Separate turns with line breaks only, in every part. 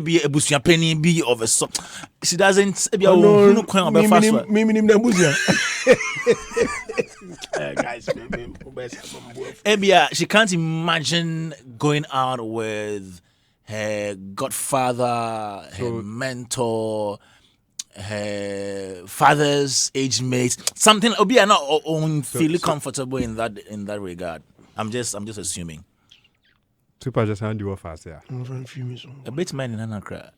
be a busia penny be of a so. She doesn't be a
no
coin of a fast one.
Guys,
Ebia, she can't imagine going out with her godfather, her mentor, her father's age mate. Something Obia not own feel comfortable in that regard. I'm just assuming.
Super just hand you off fast, yeah.
A bit man in Anakra.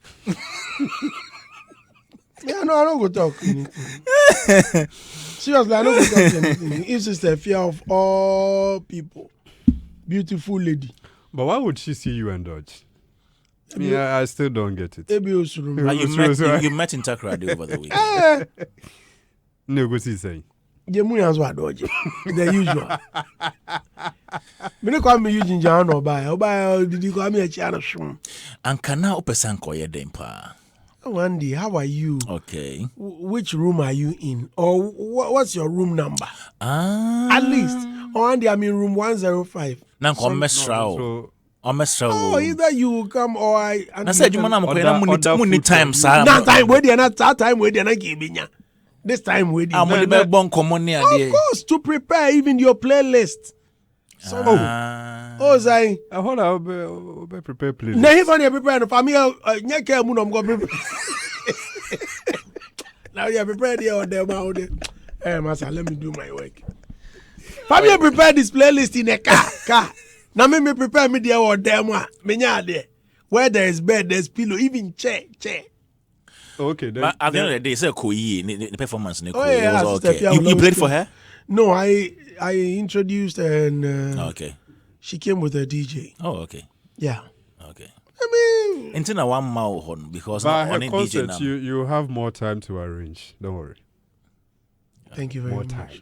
Yeah, no, I don't go talk anything. Seriously, I don't go talk anything. It's just a fear of all people. Beautiful lady.
But why would she see you and Dodge? Yeah, I still don't get it.
You met in Takrady over the weekend.
No, go see say.
The usual. Me call me Eugene John or buy. Did you call me a channel?
And can now open koye dempa.
Wendy, how are you?
Okay.
Which room are you in? Or what's your room number?
Ah.
At least. Or Andy, I'm in room 105.
Now come
either you will come or I.
I said you man need time, sir.
Not time waiting, not that time waiting. I give you. This time waiting.
Of
course, to prepare even your playlist. So, Zay.
Hold on, I'll be prepared, please.
Now, if I'm prepared, for me, I'm going to now you're prepared here or there, hey, Master, let me do my work. For me, prepare this playlist in a car. Now, me prepare me there or there, where there is bed, there's pillow, even chair.
Okay, then.
But at the end of the day, it's a cool the performance.
It was okay.
You played for her?
No, I introduced her and
okay.
She came with a DJ.
Oh, okay.
Yeah.
Okay.
I mean,
until one mile because
but
on
her
concert
DJ you have more time to arrange. Don't worry.
Thank you very
much.
More time.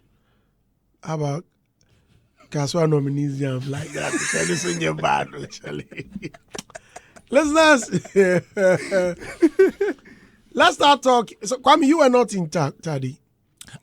How about Kaswa nominees jam like that? This in your bad, actually. Let's start talking. So, Kwame, you were not in Taddy.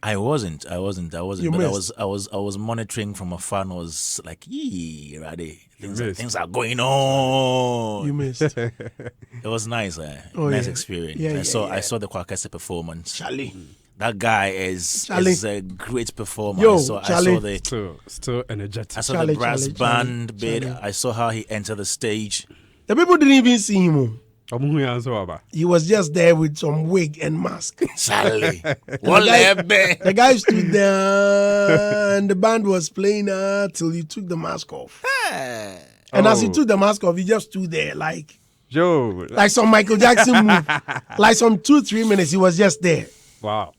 I wasn't.
You
but
missed.
I was monitoring from afar and was like, yee, ready. Things are going on.
You missed.
It was nice. Nice experience. I saw the Kwakese performance.
Charlie.
That guy is a great performer.
Yo,
I saw the
still energetic.
I saw the brass band bit. I saw how he entered the stage.
The people didn't even see him.
The
He was just there with some wig and mask.
Charlie.
The guy stood there and the band was playing till he took the mask off. And as he took the mask off, he just stood there like some Michael Jackson move. Like some 2-3 minutes, he was just there.
Wow.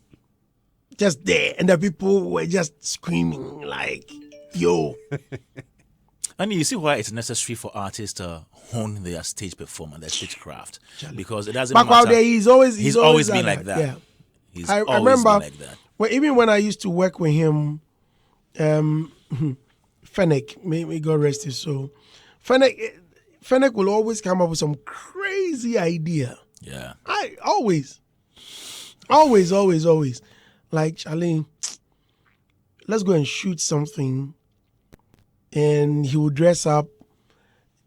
Just there. And the people were just screaming like, yo.
And you see why it's necessary for artists to hone their stage performance, their stage craft. Because it doesn't matter.
There, he's always
been like that.
Yeah.
I remember been like that.
Well, even when I used to work with him, Fennec, may God rest his soul. Fennec will always come up with some crazy idea.
Yeah.
Always. Like, Charlie, let's go and shoot something. And he will dress up.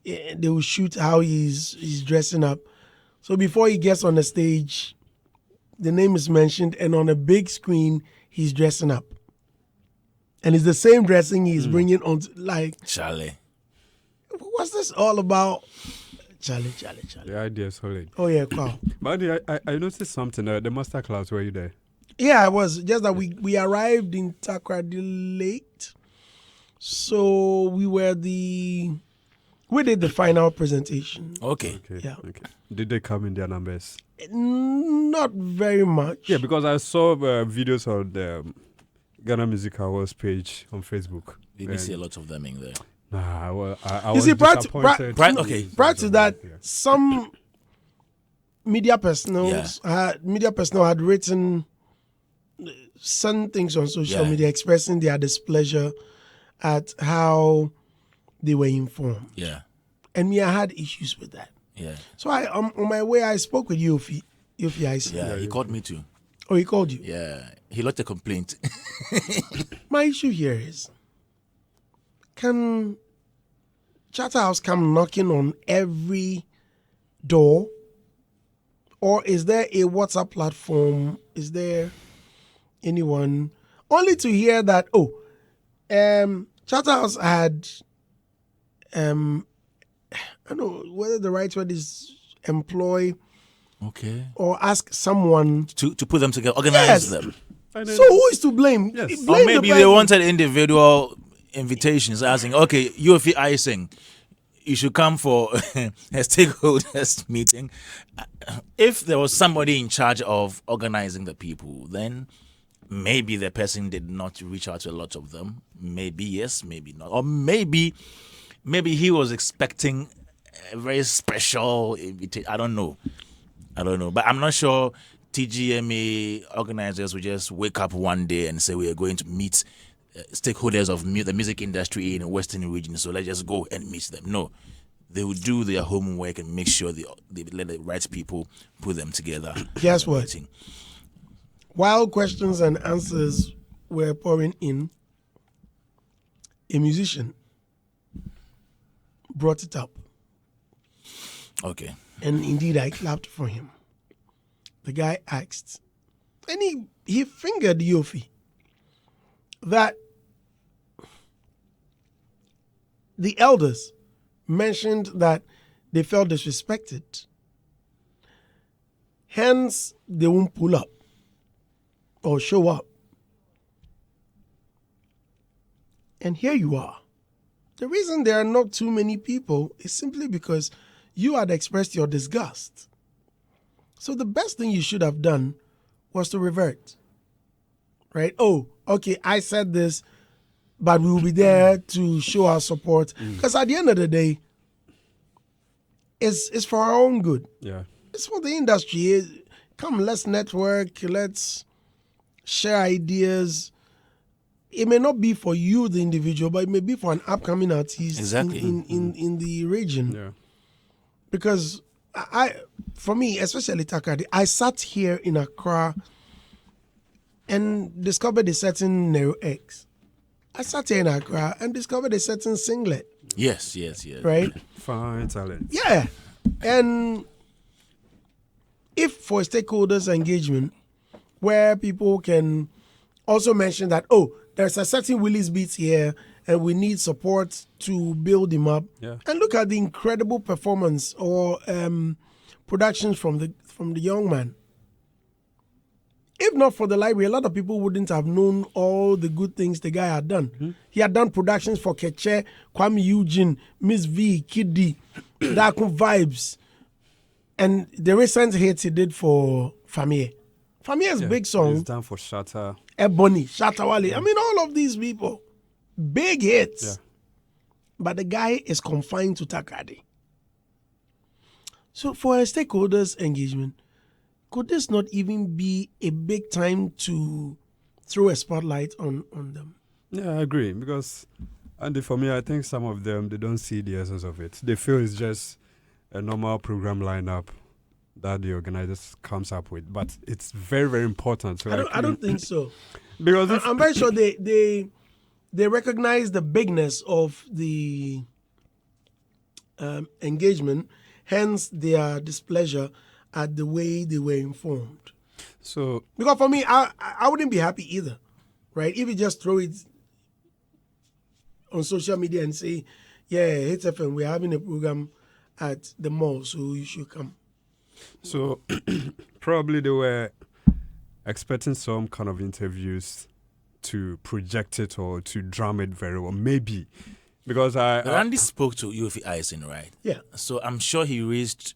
They will shoot how he's dressing up. So before he gets on the stage, the name is mentioned, and on a big screen, he's dressing up. And it's the same dressing he's bringing on, like...
Charlie.
What's this all about? Charlie.
The idea is solid.
Oh, yeah, wow.
But I noticed something. The masterclass, were you there?
Yeah, I was. Just that we arrived in Takrady late. So we did the final presentation.
Okay.
Yeah.
Okay. Did they come in their numbers?
Not very much.
Yeah, because I saw videos on the Ghana Music Awards page on Facebook.
Did you see a lot of them in there?
Nah, I
was
disappointed.
Prior to that, some media personnel had written some things on social media expressing their displeasure at how they were informed.
Yeah.
And me, I had issues with that.
Yeah.
So on my way, I spoke with Yofi.
Yeah, he called me too.
Oh, he called you?
Yeah. He lodged a complaint.
My issue here is, can Charterhouse come knocking on every door Or is there a WhatsApp platform? Is there anyone? Only to hear that, Charterhouse had, I don't know whether the right word is employ or ask someone
to put them together, organize them.
So who is to blame?
Yes.
Blame
Or maybe they wanted individual invitations asking, okay, UFE Icing, you should come for a stakeholders meeting. If there was somebody in charge of organizing the people, then maybe the person did not reach out to a lot of them. Maybe yes, maybe not. Or maybe he was expecting a very special invitation. I don't know. But I'm not sure TGMA organizers will just wake up one day and say we are going to meet stakeholders of the music industry in the Western region, so let's just go and meet them. No, they will do their homework and make sure they let the right people put them together.
Guess what? Meeting. While questions and answers were pouring in, a musician brought it up.
Okay.
And indeed, I clapped for him. The guy asked, and he fingered Yofi, that the elders mentioned that they felt disrespected. Hence, they won't pull up or show up. And here you are. The reason there are not too many people is simply because you had expressed your disgust. So the best thing you should have done was to revert. Right? Oh, okay, I said this, but we will be there to show our support. Because at the end of the day, it's for our own good.
Yeah.
It's for the industry. Come, let's network, let's share ideas. It may not be for you, the individual, but it may be for an upcoming artist in the region.
Yeah.
Because for me, especially Takadi, I sat here in Accra and discovered a certain Nero X. I sat here in Accra and discovered a certain Singlet.
Yes.
Right?
Fine talent.
Yeah. And if for stakeholders engagement, where people can also mention that, there's a certain Willis Beats here and we need support to build him up.
Yeah.
And look at the incredible performance or productions from the young man. If not for the library, a lot of people wouldn't have known all the good things the guy had done. Mm-hmm. He had done productions for Keche, Kwame Eugene, Miss V, Kid D, Darko Vibes, and the recent hits he did for Famille. Famille's big song.
He's done for Shatta.
Ebony, Shatawale. Yeah. I mean, all of these people. Big hits. Yeah. But the guy is confined to Takadi. So for a stakeholders engagement, could this not even be a big time to throw a spotlight on them?
Yeah, I agree. Because, and for me, I think some of them, they don't see the essence of it. They feel it's just a normal program lineup that the organizers comes up with. But it's very, very important. So
I don't think so.
Because
I'm very sure they recognize the bigness of the engagement, hence their displeasure at the way they were informed.
So,
because for me, I wouldn't be happy either, right? If you just throw it on social media and say, yeah, Hitz FM, we're having a program at the mall, so you should come.
So probably they were expecting some kind of interviews to project it or to drum it very well, maybe. Because
Randy spoke to UFE Icing, right?
Yeah.
So I'm sure he raised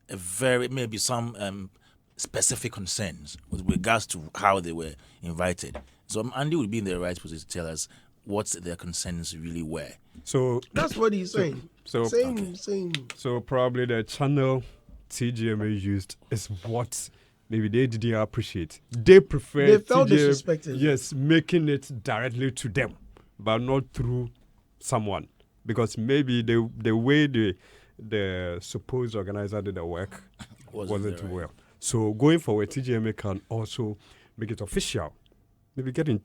maybe some specific concerns with regards to how they were invited. So Andy would be in the right position to tell us what their concerns really were.
So that's what he's saying.
Saying. So probably the channel TGMA used is what maybe they didn't appreciate. They prefer.
They felt disrespected.
Yes, making it directly to them, but not through someone, because maybe the way the supposed organizer did the work wasn't right. Well. So going forward, TGMA can also make it official. Maybe get in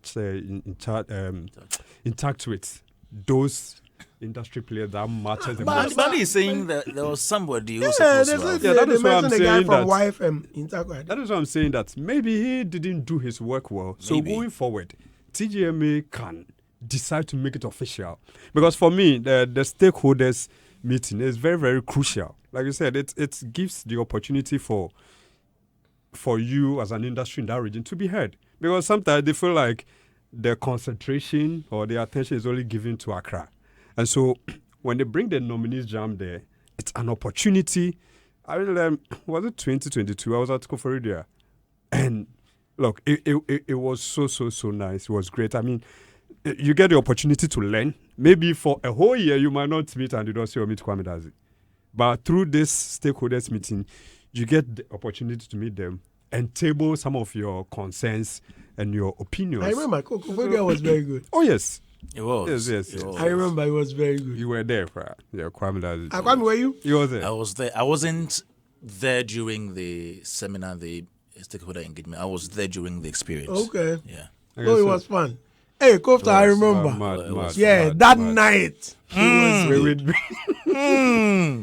touch with those industry players that matches the
But-
most.
But he's saying that there was somebody who was
Yeah,
supposed to have.
Yeah, that is why I'm
the guy
saying
from
that-
YFM in Takoradi.
That is what I'm saying, that maybe he didn't do his work well. So
Maybe.
going forward, TGMA can decide to make it official. Because for me, the stakeholders meeting is very, very crucial. Like you said, it gives the opportunity for you as an industry in that region to be heard. Because sometimes they feel like the concentration or the attention is only given to Accra. And so when they bring the nominees jam there, it's an opportunity. I mean, was it 2022? I was at Koforidua. And look, it was so nice. It was great. I mean, you get the opportunity to learn. Maybe for a whole year, you might not meet Andidosi or meet Kwame Dazi. But through this stakeholders meeting, you get the opportunity to meet them and table some of your concerns and your opinions.
I remember Koforidua was very good.
Oh, yes.
It was.
Yes.
It was.
I remember it was very good.
You were there, yeah, Kwame Dazi.
Kwame, were you?
You were there.
I was there. I wasn't there during the seminar, the stakeholder engagement. I was there during the experience.
Okay.
Yeah.
Oh, it was fun. Hey, Kofta, I remember. That night.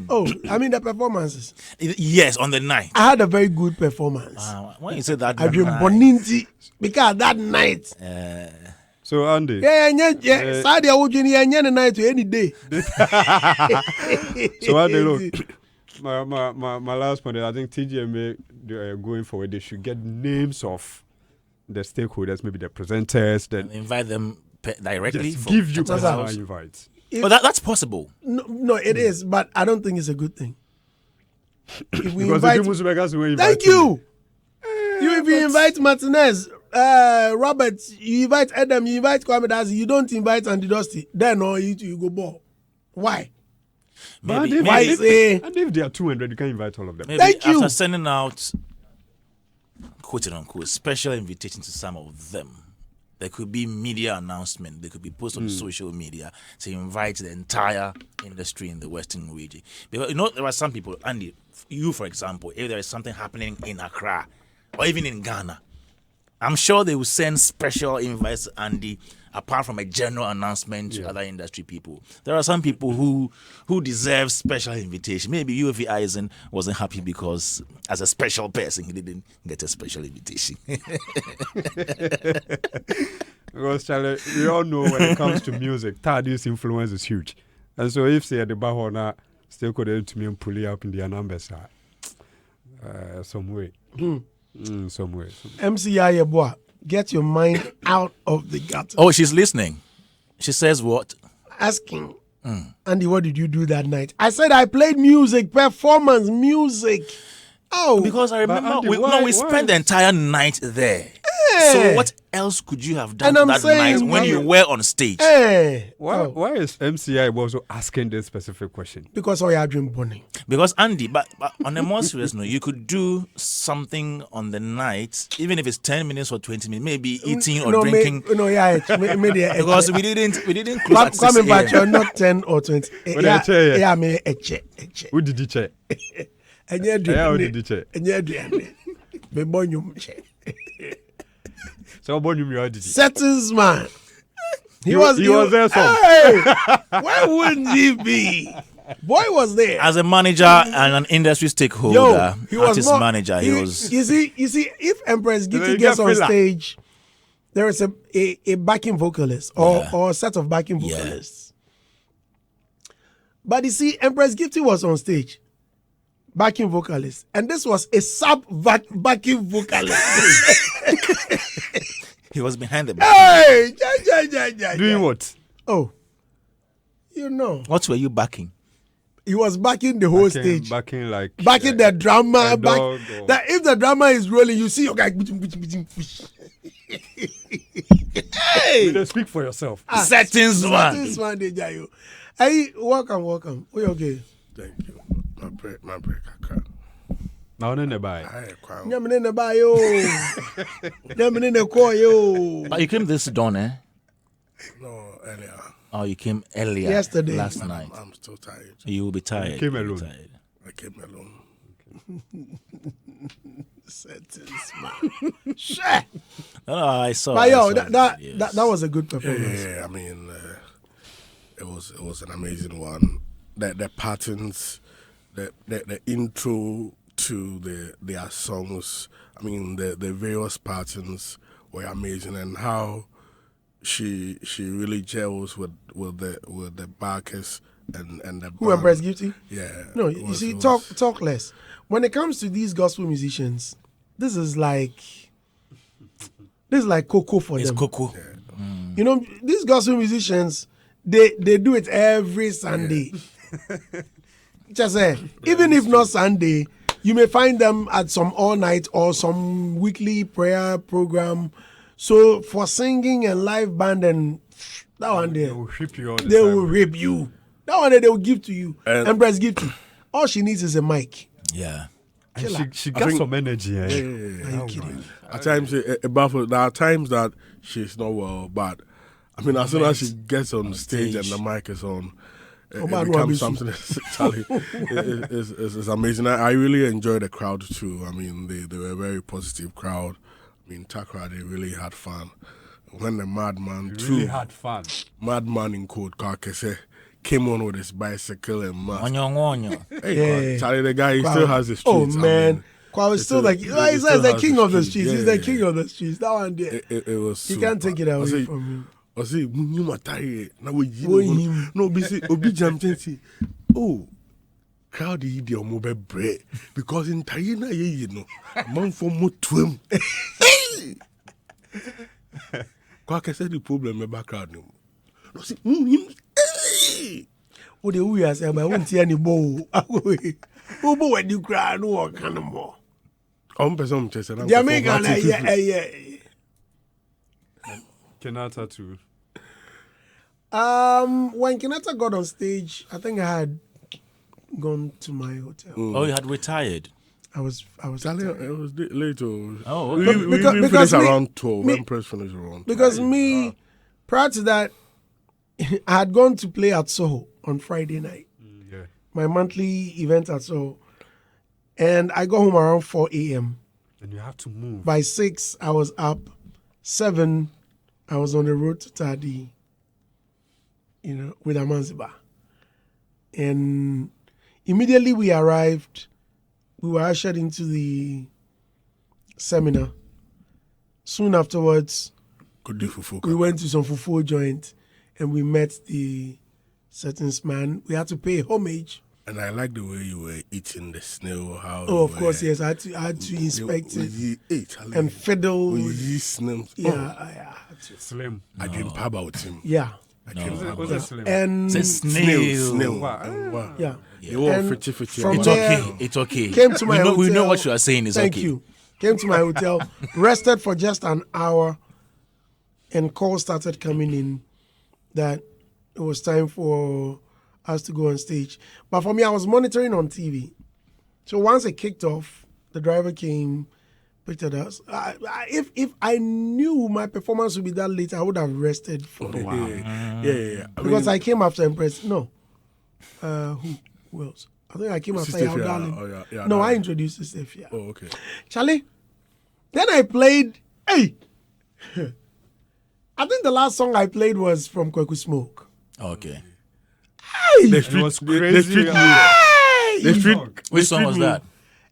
Oh, I mean the performances.
Yes, on the night.
I had a very good performance.
When you said that,
I dream Boninti because that night.
So Andy.
Yeah. Saturday I would any night to any day.
So Andy, look, my last point. I think TGMA going forward, they should get names of the stakeholders, maybe the presenters, then
invite them directly.
Just give you
personal
personal invites.
But that's possible.
No, it is, but I don't think it's a good thing. If we
Because
invite,
the Muslims will invite
thank you. If you invite Martinez, Roberts, you invite Adam, you invite Kwame Dazi, you don't invite Andidosi, then you go ball. Why?
But
Maybe,
and if they are 200, you can invite all of them.
maybe
Thank you.
after sending out quote unquote special invitation to some of them, there could be media announcement. They could be posted on social media to invite the entire industry in the Western region. Because there are some people, Andy, you for example, if there is something happening in Accra or even in Ghana, I'm sure they will send special invites to Andy apart from a general announcement to other industry people. There are some people who deserve special invitation. Maybe UFE Eisen wasn't happy because as a special person he didn't get a special invitation.
Because Charlie, we all know when it comes to music, Tadi's influence is huge. And so if say the Bahona still could to me and pull up in their numbers some way. Some way.
MCI boy, get your mind out of the gutter.
Oh, she's listening. She says what?
Asking, Andy, what did you do that night? I said I played music, performance, music. Oh,
Because I remember
Andy,
we
why-
spent the entire night there.
Hey.
So what else could you have done
And I'm
that
saying,
night when you were on stage?
hey.
Why is MCI also asking this specific question?
Because I had dream bunny.
Because Andy, but on a more serious note, you could do something on the night, even if it's 10 minutes or 20 minutes, maybe eating or drinking. Because we didn't close at 6
Coming back,
a.m.
you're not 10 or 20.
What did I tell you?
Yeah, me a check.
Who did you check?
And you're
Yeah, who
doing
did you check?
and you're doing me born you check.
So what you did you?
Settings man. He
was there, so.
Hey, where wouldn't he be? Boy was there.
As a manager and an industry stakeholder,
he was
artist
not,
manager, he was.
You see, if Empress
Then
Gitty
you
gets
get
on
filler.
stage, there is a backing vocalist or a set of backing
Yeah.
vocalists. But you see, Empress Gitty was on stage, backing vocalist, and this was a backing vocalist.
He was behind the back.
Hey,
Doing what?
Oh, you know,
What were you backing?
he was backing the whole stage.
Backing like
Backing the drama,
a
back,
dog or-
that if the drama is rolling, you see your guy. Hey,
Then speak for yourself.
Settings man.
This one, they jail. Hey, welcome. We okay?
Thank you. My break, I can't.
Now then the buy.
I ain't quite.
Nyamin in the bio. Nyamin in the core, yo.
But you came this dawn, eh?
No, earlier.
Oh, you came earlier.
Yesterday.
Last night.
I'm still tired.
You will be tired.
You came
You'll be
alone.
tired.
I came alone.
Settings, man. Shit.
No, I saw.
But
I
yo,
saw
that
the videos.
was a good performance.
Yeah, I mean, it was an amazing one. The patterns, the intro to their songs. I mean, the various patterns were amazing, and how she really gels with the backers and the
Who
band.
Empress Gifty?
Yeah.
No, you see, talk less. When it comes to these gospel musicians, this is like cocoa for
It's
them.
cocoa.
You know, these gospel musicians, they do it every Sunday. Just say, even if not Sunday, you may find them at some all night or some weekly prayer program. So for singing and live band and that one there,
They will rip you all the
they
time.
will rip you. That one there they will give to you.
And-
Empress give to you. All she needs is a mic.
Yeah.
And she got some energy. Eh?
Are you kidding?
At times, it baffles. There are times that she's not well, but I mean, as soon as she gets on stage and the mic is on, it
man,
becomes
Wabisu.
something. Charlie, it's amazing. I really enjoyed the crowd too. I mean, they were a very positive crowd. I mean, Takra, they really had fun. When the Madman
We
too,
really had fun.
Madman in Code Kakese came on with his bicycle and mask.
Onyo.
Hey,
Yeah.
Charlie, the guy, he
Wow.
still has the streets.
Oh man,
I mean,
Kwa was
it's
still
a-
like,
it
he's
still
the
has
king
the
of the
street.
streets. He's
Yeah,
the
yeah,
king
yeah.
of the streets. That one there.
It was.
You can't take it away
I
from him.
I say, you matari. Now we
him.
no be say obi jam say, oh, crowd yi the omo be bread because in tayi na ye you know, man for mo twem. Kwa kese the problem me background no. No say, him. Hey!
Oh, the we are saying, but I won't see any bow. Oh, boy, when you cry, no one can more.
Person chese na.
Jamaican, yeah.
Kenata too.
When Kenata got on stage, I think I had gone to my hotel.
Oh, you had retired.
I was.
Charlie, it was late.
Oh,
we
okay.
Because
finished
me-
around 12.
me-
When press finished around 12.
Because prior to that, I had gone to play at Soho on Friday night.
Yeah.
My monthly event at Soho. And I got home around 4 a.m.
And you have to move.
By 6, I was up. 7, I was on the road to Tadi, with Amanziba. And immediately we arrived, we were ushered into the seminar. Soon afterwards,
Could do fufu.
we went to some fufu joint and we met the certain man. We had to pay homage.
And I like the way you were eating the snail. How
Oh, of course, yes. I had to inspect it and fiddle.
Snail.
Yeah, I had to.
Slim.
I didn't pub about him.
Yeah.
I didn't pub
Was
about
it Slim?
And
Say snail.
Snail.
Wow.
yeah.
You all
And
fitchy.
from
It's
there-
okay. It's okay.
Came to my
we know
hotel.
what you are saying is
Thank
okay.
you. Came to my hotel, rested for just an hour, and calls started coming in that it was time for us to go on stage. But for me, I was monitoring on TV. So once it kicked off, the driver came, picked at us. If I knew my performance would be that late, I would have rested for a while.
Yeah.
Because I came after Empress. No. Who else? I think I came after
Sister
Yao
Fia.
Darling.
Oh, yeah,
No, I
Darling.
introduced Sister Fia.
Oh, okay.
Charlie, then I played. Hey, I think the last song I played was from Kweku Smoke.
Okay.
Hey,
The
It
street,
was
the
crazy.
street
hey.
The street.
Which song was that?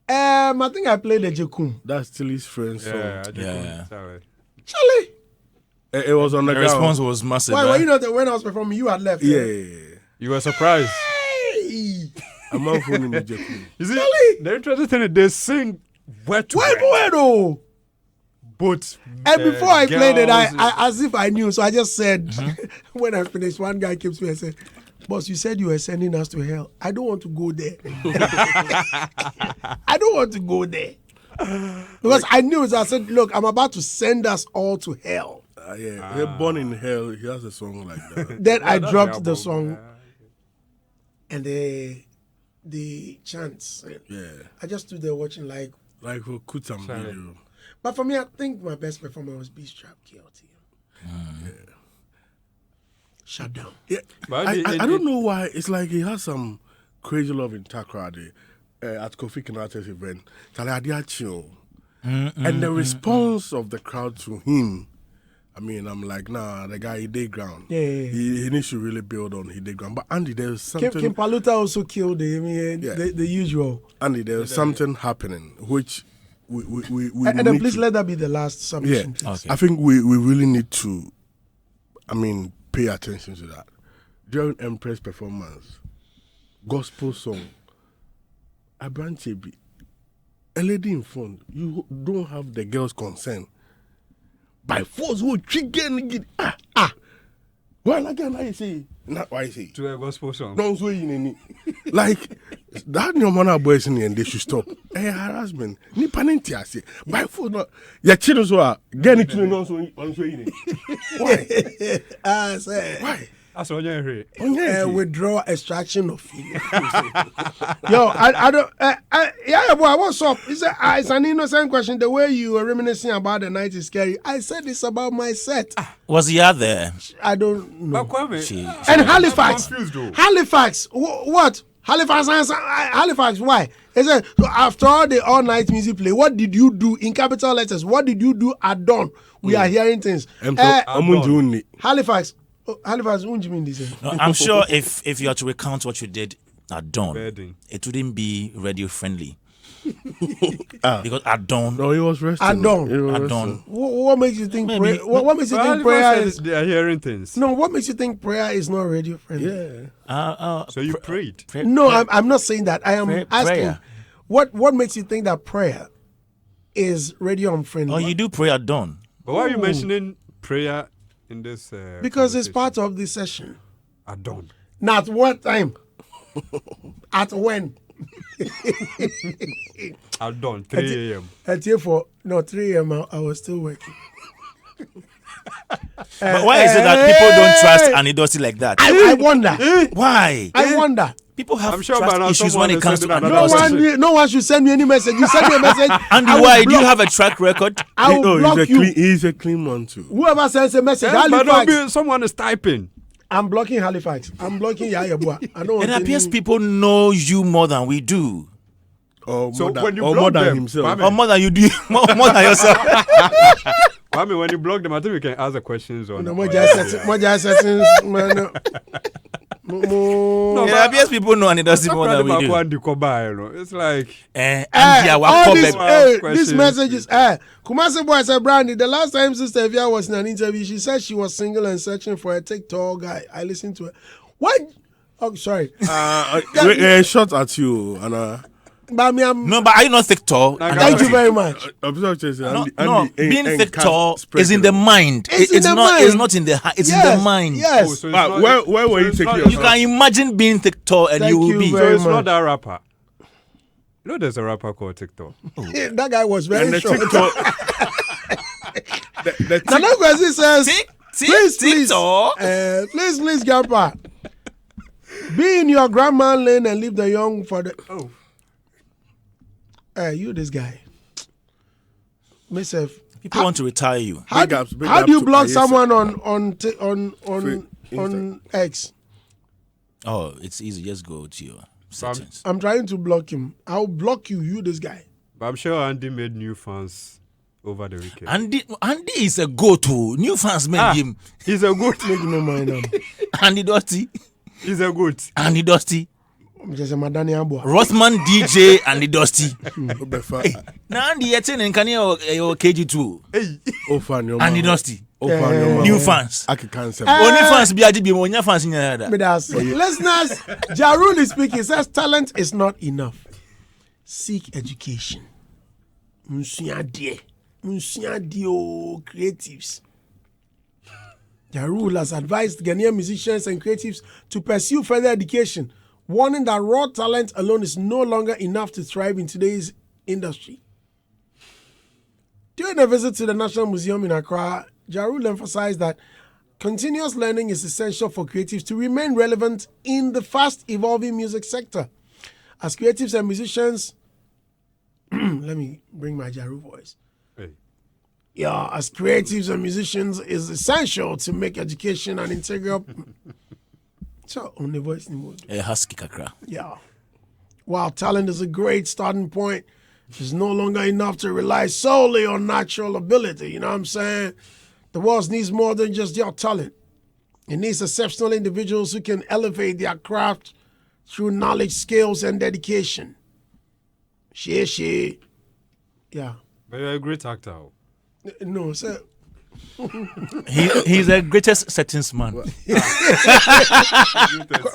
I think I played the Jekum.
That's Tilly's friend song.
Yeah, I just
Yeah.
Sorry.
Charlie,
It was on the
The
ground.
response was massive.
why
eh?
were you not there when I was performing? You had left.
Yeah.
eh?
You were surprised.
Hey,
A man from me, Jekyll.
You see,
Charlie.
the interesting thing is they sing word to
where,
word.
where though?
Both.
And before I played it,
girls,
I as if I knew. So I just said, when I finished, one guy came to me and said, "Boss, you said you were sending us to hell. I don't want to go there. I don't want to go there." Because I knew it. I said, "Look, I'm about to send us all to hell."
Yeah. They're born in hell. He has a song like that.
Then I
that's
dropped the
album.
song and the chants.
Yeah.
I just stood there watching like.
Like for Kutam
Sorry.
video.
But for me, I think my best performance was B-Strap KLT. Shut down.
Yeah.
But
I don't know why. It's like he has some crazy love in Takrade at Kofi Kinata's event. And the response of the crowd to him, I mean, I'm like, nah, the guy, he did ground.
Yeah.
He needs to really build on, he did ground. But Andy, there's something...
Kim Paluta also killed him, the usual.
Andy, there's something happening, which we
and then please let that be the last submission.
Yeah,
okay.
I think we really need to, pay attention to that. During Empress performance, gospel song, Abranchebi, a lady in front, you don't have the girl's consent. By force, who chicken well, again, I say, not why I say.
To a gospel song.
Don't say in any. Like, that your man boys in and they should stop. Hey, harassment. Ni panenti ase. By force, not. Your children so are getting to the non so in. Why? Why?
That's on your
Withdraw extraction of feeling. Yo, I don't. Yeah, boy, what's up? It's an innocent question. The way you were reminiscing about the night is scary. I said this about my set.
Was he out there?
I don't know.
She
And Halifax.
Confused,
Halifax. What? Halifax. Why? Is it after all the all night music play? What did you do in capital letters? What did you do at dawn? We are hearing things. Halifax. Halifax, what do you mean this?
No, I'm sure if you had to recount what you did at dawn,
Bedding.
it wouldn't be radio friendly. Because at dawn,
No, he was resting.
At dawn.
He was
at
resting.
dawn.
What makes you think
Maybe.
prayer? What makes you think
Well,
prayer
said
is?
they are hearing things.
No, what makes you think prayer is not radio friendly?
Yeah.
So you prayed.
No, I'm not saying that. I am asking.
prayer.
What makes you think that prayer is radio unfriendly?
Oh, you do pray at dawn.
But why are you mentioning prayer in this?
Because it's
conversation?
part of the session.
At dawn.
Not what time? At when?
At dawn, 3 a.m.
At here for 3 a.m. I was still working.
But why is it that people don't trust Anidoti like that?
I wonder.
Why?
I wonder.
People have
I'm sure
trust
by now
issues
someone
when it
is
comes to
sending
No
Anidoti.
one should send me any message. You send me a message.
Andy,
I will
why? Do you
block-
have a track record?
I will block you.
He's a clean one too.
Whoever sends a message,
But
Halifax.
someone is typing.
I'm blocking Halifax. I'm blocking Yaya Bua. I don't want
It appears
any-
people know you more than we do.
Or
So
more than,
when you
or
block
more than
them,
himself.
Mami,
Or more than you do, more than yourself.
I mean, when you block them, I think we can ask the questions on.
No, more just settings, man.
No,
It appears people know Anidoti more than we do.
It's like
Andy,
all
our
this,
comment.
this message is Kumasi boy said, Brandy, the last time Sister Evia was in an interview, she said she was single and searching for a TikTok guy. I listened to her. What? Oh, sorry.
Shot at you, and
But I'm,
No, but are you not TikTok?
thank you very much.
No, being TikTok is in the mind.
It's in the
not.
mind.
It's not in the heart. It's in the mind.
Yes.
so it's not-
where were you
it's
taking
not-
your
You can imagine being TikTok and
Thank
you will
you
be.
very
So it's
much.
not that rapper. You know, there's a rapper called TikTok.
That guy was very
and the
short.
TikTok. the
Nana Kwesi says, please,
TikTok.
please, Grandpa, be in your grandma lane and leave the young for the.
Oh.
You this guy. Myself.
People want to retire you.
How,
Big ups, big
how
ups
do you
to
block
Ayese.
someone on X?
Oh, it's easy. Just go to your settings.
I'm trying to block him. I'll block you. You this guy.
But I'm sure Andy made new fans over the weekend.
Andy is a go-to. New fans made him.
He's a good.
Make no mind him.
Andy Dusty.
He's a good.
Andy Dusty.
I'm just a Madani Abua.
Rothman DJ Andy Dusty.
Obefa.
Now Andy Yetin and Kanye KG2.
Hey.
Ofan your
Andy
mama.
Dusty.
Ofan your mama.
New fans.
Aki cancer.
Only fans be adibi monya fans in
But
there.
listeners, Jarul is speaking. He says talent is not enough. Seek education. Musiade creatives. Jarul has advised Ghanaian musicians and creatives to pursue further education, warning that raw talent alone is no longer enough to thrive in today's industry. During a visit to the National Museum in Accra, Jarul emphasized that continuous learning is essential for creatives to remain relevant in the fast-evolving music sector. As creatives and musicians, let me bring my Jarul voice.
Hey.
Yeah, as creatives and musicians, it's essential to make education an integral. So, on the voice mode.
A husky kakra.
Yeah. While talent is a great starting point, it's no longer enough to rely solely on natural ability. You know what I'm saying? The world needs more than just your talent. It needs exceptional individuals who can elevate their craft through knowledge, skills, and dedication. She. Yeah.
But you're a great actor.
No, sir.
He's the greatest settings man.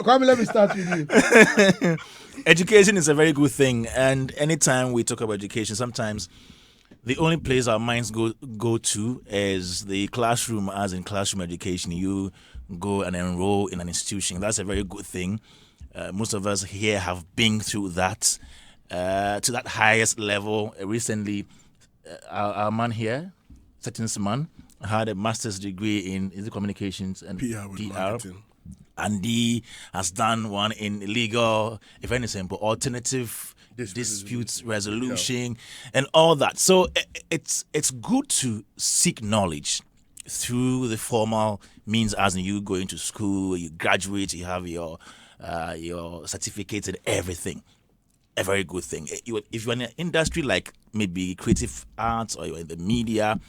Kwame, let me start with you.
Education is a very good thing, and anytime we talk about education, sometimes the only place our minds go to is the classroom, as in classroom education. You go and enroll in an institution. That's a very good thing. Most of us here have been through that to that highest level. Recently, our man here, settings man, had a master's degree in communications and PR. And he has done one in legal, if anything, but alternative disputes resolution and all that. So it's good to seek knowledge through the formal means, as in you going to school, you graduate, you have your certificates and everything. A very good thing. If you're in an industry like maybe creative arts or you're in the media,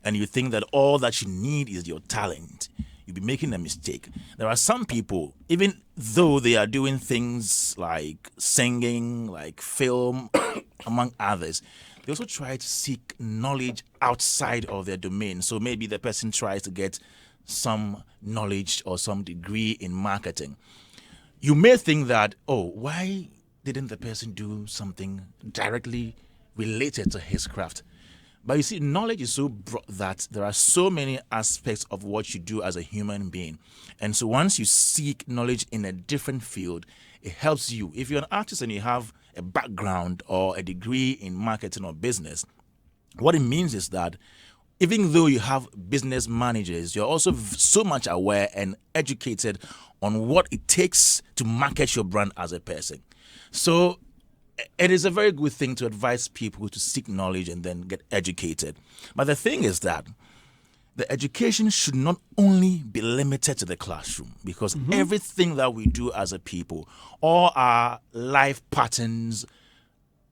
and you think that all that you need is your talent, you'll be making a mistake. There are some people, even though they are doing things like singing, like film, among others, they also try to seek knowledge outside of their domain. So maybe the person tries to get some knowledge or some degree in marketing. You may think that, why didn't the person do something directly related to his craft? But you see, knowledge is so broad that there are so many aspects of what you do as a human being. And so once you seek knowledge in a different field, it helps you. If you're an artist and you have a background or a degree in marketing or business, what it means is that even though you have business managers, you're also so much aware and educated on what it takes to market your brand as a person. So it is a very good thing to advise people to seek knowledge and then get educated. But the thing is that the education should not only be limited to the classroom, because everything that we do as a people, all our life patterns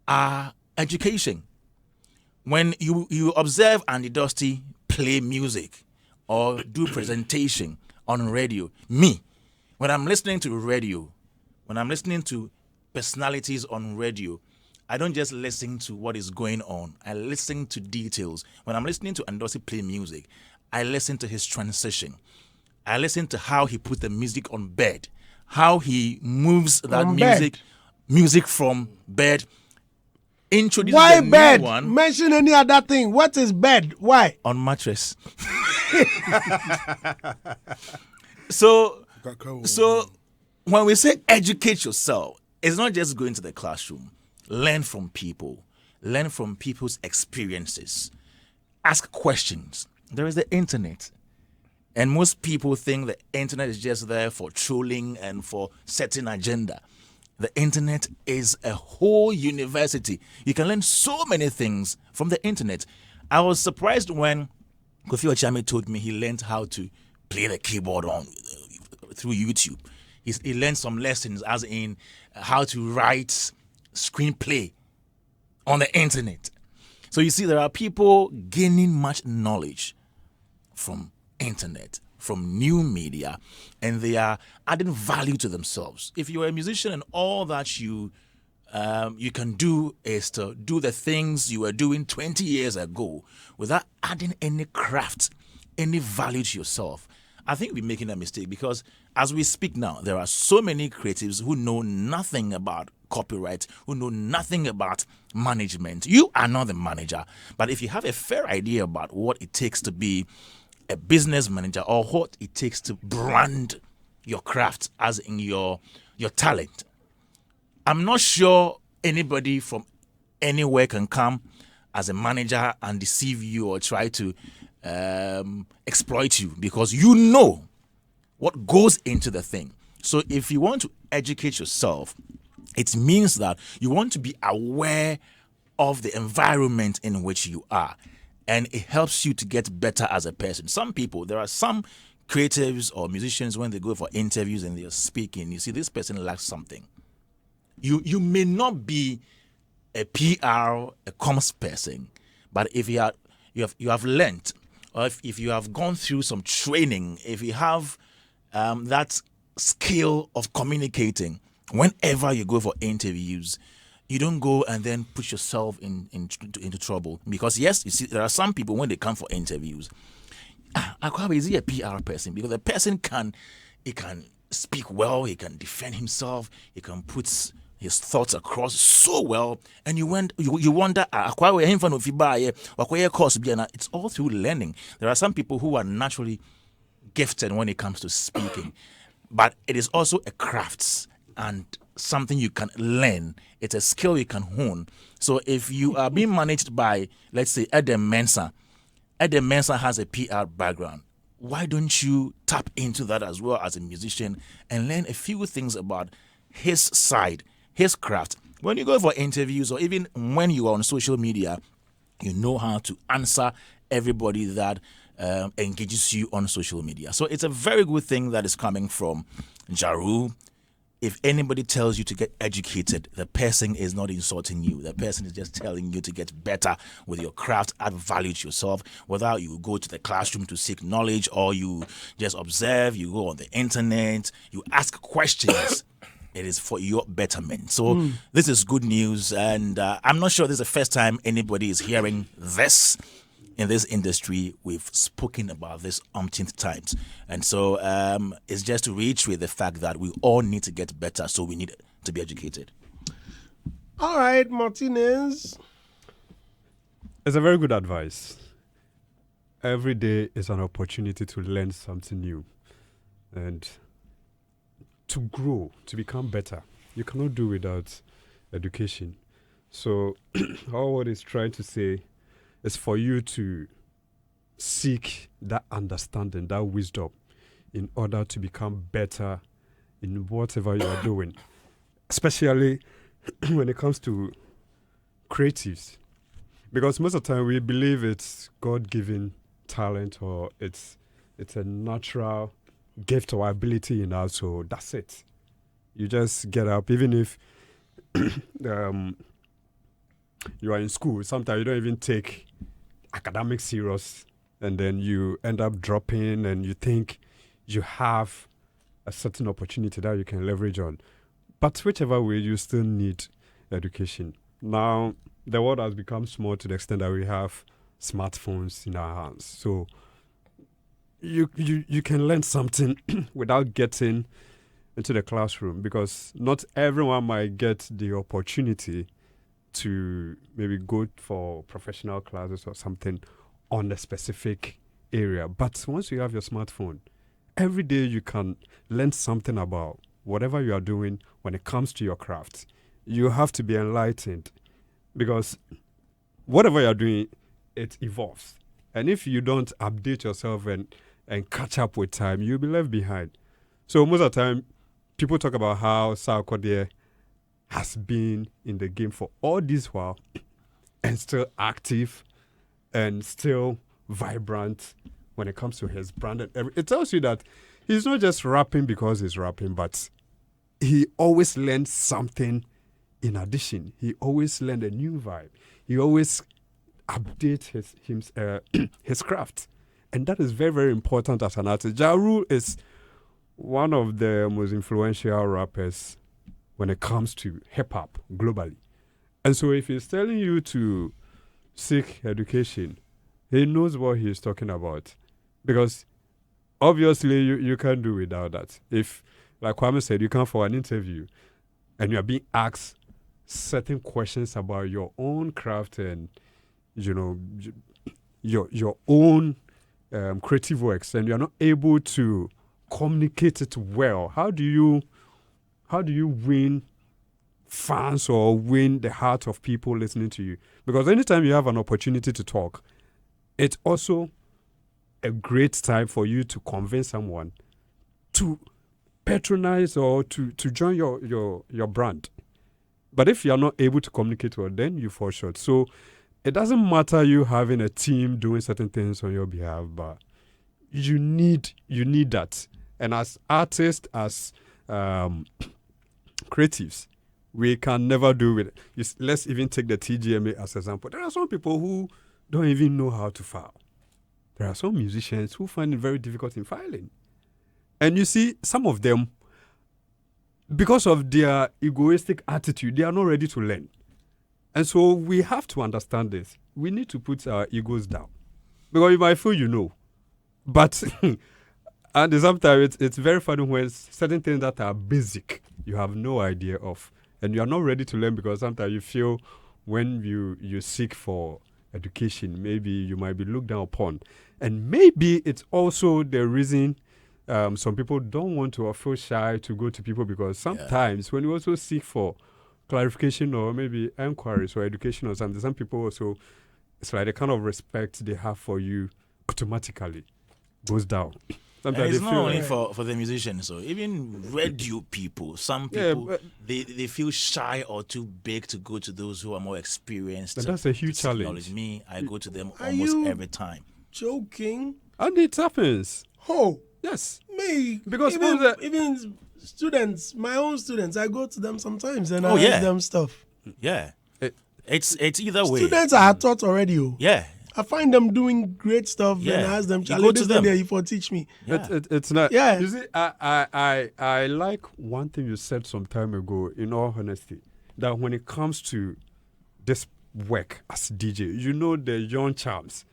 are education. When you observe Andy Dusty play music or do presentation on radio, when I'm listening to radio, when I'm listening to personalities on radio, I don't just listen to what is going on. I listen to details. When I'm listening to Andosi play music, I listen to his transition. I listen to how he put the music on bed, how he moves that music from bed, introduces
Why the bed? New one. Mention any other thing. What is bed? Why?
On mattress. So when we say educate yourself, it's not just going to the classroom. Learn from people. Learn from people's experiences. Ask questions. There is the internet. And most people think the internet is just there for trolling and for setting agenda. The internet is a whole university. You can learn so many things from the internet. I was surprised when Kofi Ochame told me he learned how to play the keyboard through YouTube. He learned some lessons, as in how to write screenplay on the internet. So you see, there are people gaining much knowledge from internet, from new media, and they are adding value to themselves. If you're a musician and all that you can do is to do the things you were doing 20 years ago without adding any craft, any value to yourself, I think we're making a mistake, because as we speak now, there are so many creatives who know nothing about copyright, who know nothing about management. You are not the manager, but if you have a fair idea about what it takes to be a business manager or what it takes to brand your craft, as in your talent, I'm not sure anybody from anywhere can come as a manager and deceive you or try to exploit you, because you know what goes into the thing. So if you want to educate yourself, it means that you want to be aware of the environment in which you are, and it helps you to get better as a person. There are some creatives or musicians, when they go for interviews and they're speaking, you see this person lacks something. You may not be a PR, a comms person, but if you have learned or if you have gone through some training, if you have that skill of communicating, whenever you go for interviews, you don't go and then put yourself into trouble. Because yes, you see, there are some people when they come for interviews, is he a PR person? Because the person can speak well, he can defend himself, he can put his thoughts across so well, and you wonder, it's all through learning. There are some people who are naturally gifted when it comes to speaking, but it is also a craft and something you can learn. It's a skill you can hone. So if you are being managed by, let's say, Eden Mensah has a PR background, why don't you tap into that as well as a musician and learn a few things about his side, his craft? When you go for interviews, or even when you are on social media, you know how to answer everybody that engages you on social media. So it's a very good thing that is coming from Jaru. If anybody tells you to get educated, the person is not insulting you. The person is just telling you to get better with your craft, add value to yourself. Whether you go to the classroom to seek knowledge or you just observe, you go on the internet, you ask questions. It is for your betterment. So this is good news. And I'm not sure this is the first time anybody is hearing this. In this industry, we've spoken about this umpteenth times. And so it's just to reiterate the fact that we all need to get better, so we need to be educated.
All right, Martinez.
It's a very good advice. Every day is an opportunity to learn something new and to grow, to become better. You cannot do without education. So all what is trying to say is for you to seek that understanding, that wisdom, in order to become better in whatever you are doing, especially when it comes to creatives. Because most of the time we believe it's God-given talent or it's a natural gift or ability in us, so that's it. You just get up, even if you are in school, sometimes you don't even take academics serious, and then you end up dropping and you think you have a certain opportunity that you can leverage on. But whichever way, you still need education. Now, the world has become small to the extent that we have smartphones in our hands. So you can learn something without getting into the classroom, because not everyone might get the opportunity to maybe go for professional classes or something on a specific area. But once you have your smartphone, every day you can learn something about whatever you are doing when it comes to your craft. You have to be enlightened, because whatever you are doing, it evolves. And if you don't update yourself and catch up with time, you'll be left behind. So most of the time, people talk about how Sarkodie has been in the game for all this while and still active and still vibrant when it comes to his brand. It tells you that he's not just rapping because he's rapping, but he always learns something in addition. He always learns a new vibe. He always updates his craft. And that is very, very important as an artist. Ja Rule is one of the most influential rappers when it comes to hip-hop globally. And so if he's telling you to seek education, he knows what he's talking about. Because obviously you can't do without that. If, like Kwame said, you come for an interview and you're being asked certain questions about your own craft and, you know, your own creative works, and you're not able to communicate it well, how do you win fans or win the heart of people listening to you? Because anytime you have an opportunity to talk, it's also a great time for you to convince someone to patronize or to join your brand. But if you're not able to communicate well, then you fall short. So it doesn't matter you having a team doing certain things on your behalf, but you need that. And as artists, as creatives, we can never do it. Let's even take the TGMA as an example. There are some people who don't even know how to file. there are some musicians who find it very difficult in filing. And you see, some of them, because of their egoistic attitude, they are not ready to learn. And so we have to understand this. We need to put our egos down. Because you might feel you know. But and sometimes it's very funny when certain things that are basic, you have no idea of. And you are not ready to learn because sometimes you feel when you seek for education, maybe you might be looked down upon. And maybe it's also the reason some people don't want to or feel shy to go to people, because sometimes when you also seek for clarification or maybe inquiries or education or something, some people also, it's like the kind of respect they have for you automatically goes down. Sometimes
and it's not only
like,
for the musicians, so even radio people, some people they feel shy or too big to go to those who are more experienced.
But that's a huge challenge.
Me, I go to them
Are
almost
you
every time.
Joking?
And it happens.
Oh,
Yes.
me.
Because
even students, my own students, I go to them sometimes and
Oh,
I
yeah.
ask them stuff.
Yeah, it's either way.
Students are taught already. Oh.
Yeah,
I find them doing great stuff and
Yeah.
I ask them,
You
Charlie,
go to
this
them.
there you for teach me.
yeah.
It's not.
Yeah.
You see, I like one thing you said some time ago, in all honesty, that when it comes to this work as DJ, you know, the young charms,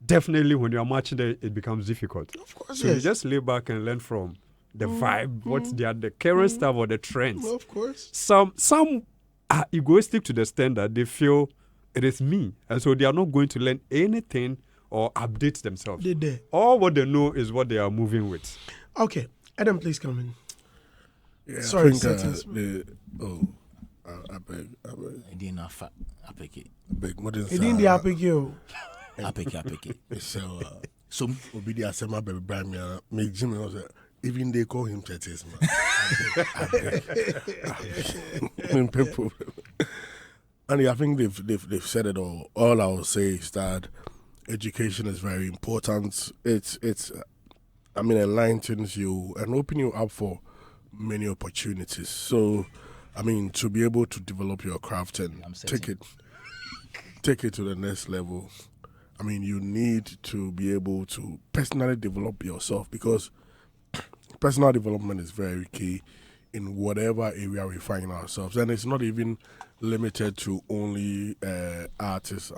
definitely when you are matching there, it becomes difficult.
Of course,
So you
yes.
just lay back and learn from the vibe, what's the current stuff or the trends.
Of course.
Some are egoistic to the extent that they feel it is me, and so they are not going to learn anything or update themselves.
They there.
All what they know is what they are moving with.
Okay. Adam, please come in.
Yeah,
Sorry,
I think
sentence.
I beg.
I didn't know fat. I pick it.
What is
He didn't the epic you.
I pick it.
So,
So
Obi di asema baby Brian me Jimmy was even they call him churches man. People. And I think they've said it all. All I will say is that education is very important. It's enlightens you and open you up for many opportunities. So to be able to develop your craft and take it to the next level, you need to be able to personally develop yourself, because personal development is very key in whatever area we find ourselves. And it's not even limited to only artists.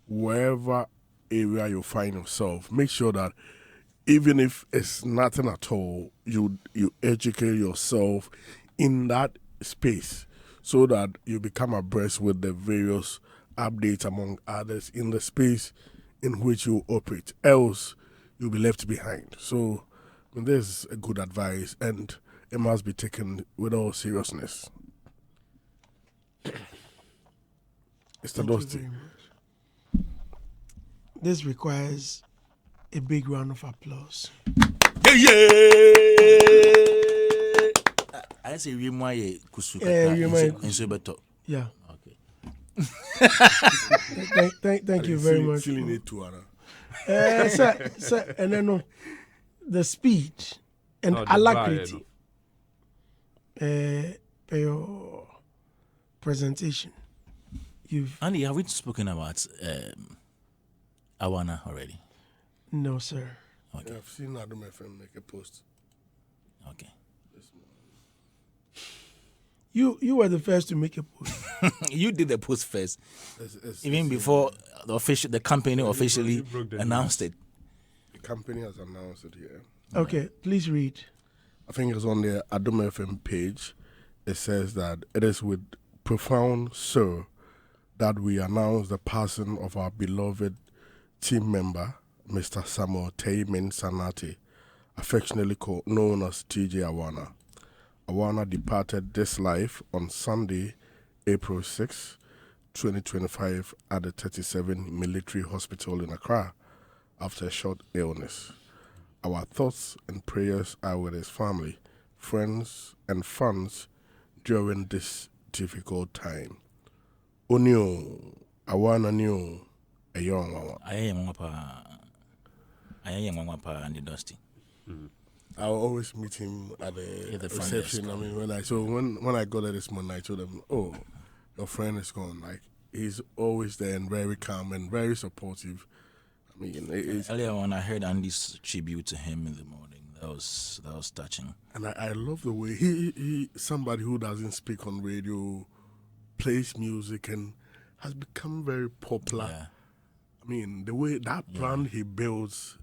Wherever area you find yourself, make sure that even if it's nothing at all, you educate yourself in that space so that you become abreast with the various updates among others in the space in which you operate. Else, you'll be left behind. So, this is a good advice, and it must be taken with all seriousness. Mr.
Thank you
Dosti.
very much. This requires a big round of applause.
I say we moye kusu.
Yeah.
Beto.
Yeah.
Okay.
Thank you very much. Sir, and then the speed and
Oh, the
alacrity for your presentation.
Andy, have we spoken about Awana already?
No, sir.
Okay.
Yeah, I've seen Adam FM make a post.
Okay.
You were the first to make a post.
You did the post first,
It's
even before the company officially
broke the
announced it.
the company has announced it here.
Okay, please read.
I think it's on the Adam FM page. It says that it is with profound sorrow that we announce the passing of our beloved team member, Mr. Samuel Taimin Sanati, affectionately known as TJ Awana. Awana departed this life on Sunday, April 6, 2025, at the 37 Military Hospital in Accra after a short illness. Our thoughts and prayers are with his family, friends, and fans during this difficult time. Onyo, Awana nyo, a young one.
I am Wapa and the Dusty.
I always meet him at the
front
reception.
desk.
When I got there this morning, I told him, "Oh, your friend is gone." Like, he's always there and very calm and very supportive. I mean, it's,
Earlier when I heard Andy's tribute to him in the morning, that was touching.
and I love the way he somebody who doesn't speak on radio plays music and has become very popular.
Yeah.
I mean, the way that brand he builds,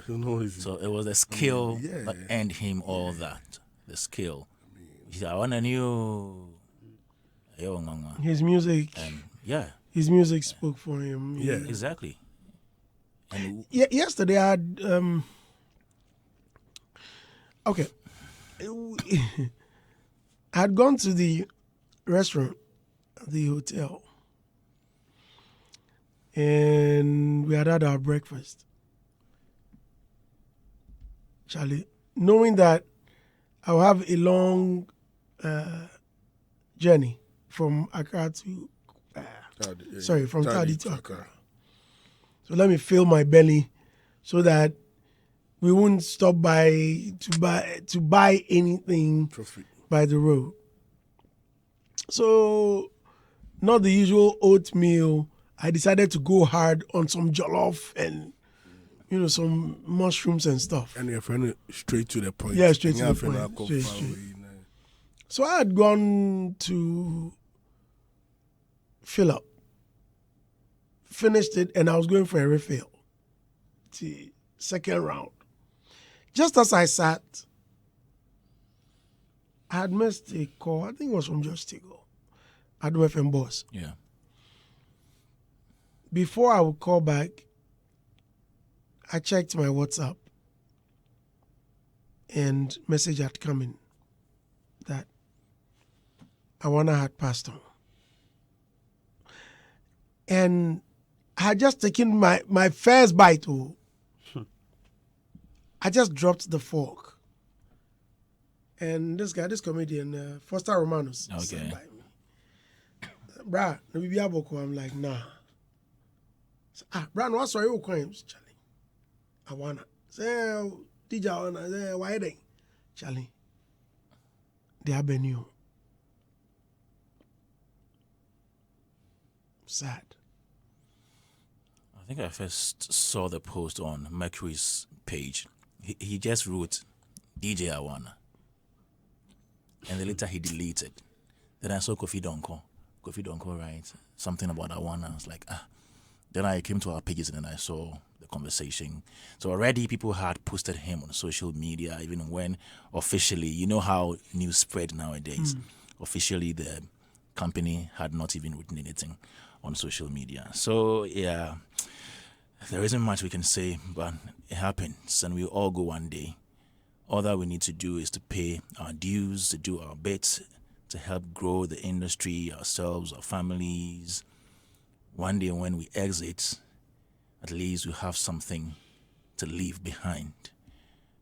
So it was the skill
yeah.
that earned him all that. The skill. I want a new.
His music.
Yeah.
His music spoke for him.
Yeah.
Exactly. And
Yesterday I had okay. I had gone to the restaurant at the hotel and we had our breakfast. Charlie, knowing that I'll have a long journey from Accra to from Tadi to Accra. So let me fill my belly so that we won't stop by to buy anything by the road. So not the usual oatmeal. I decided to go hard on some jollof and some mushrooms and stuff.
And you're friend straight to the point.
Yeah, straight to the point. Straight. So I had gone to fill up. Finished it and I was going for a refill. The second round. Just as I sat, I had missed a call. I think it was from Josh Tigo, Ado FM boss.
yeah.
Before I would call back, I checked my WhatsApp and message had come in that Awana had passed on. And I had just taken my first bite. I just dropped the fork. And this comedian, Foster Romanos, sat by me. Brah, I'm like, nah. Brah, no, what's your crimes, Charlie? Awana. Say, DJ Awana, say, why they? Charlie, they have been you. Sad.
I think I first saw the post on Mercury's page. He just wrote DJ Awana. And then later he deleted. Then I saw Kofi Donko, right? Something about Awana. I was like, Then I came to our pages and then I saw the conversation. So already people had posted him on social media, even when officially, you know how news spread nowadays. Officially, the company had not even written anything on social media. So, yeah, there isn't much we can say, but it happens and we'll all go one day. All that we need to do is to pay our dues, to do our bits, to help grow the industry, ourselves, our families. One day when we exit, at least we have something to leave behind.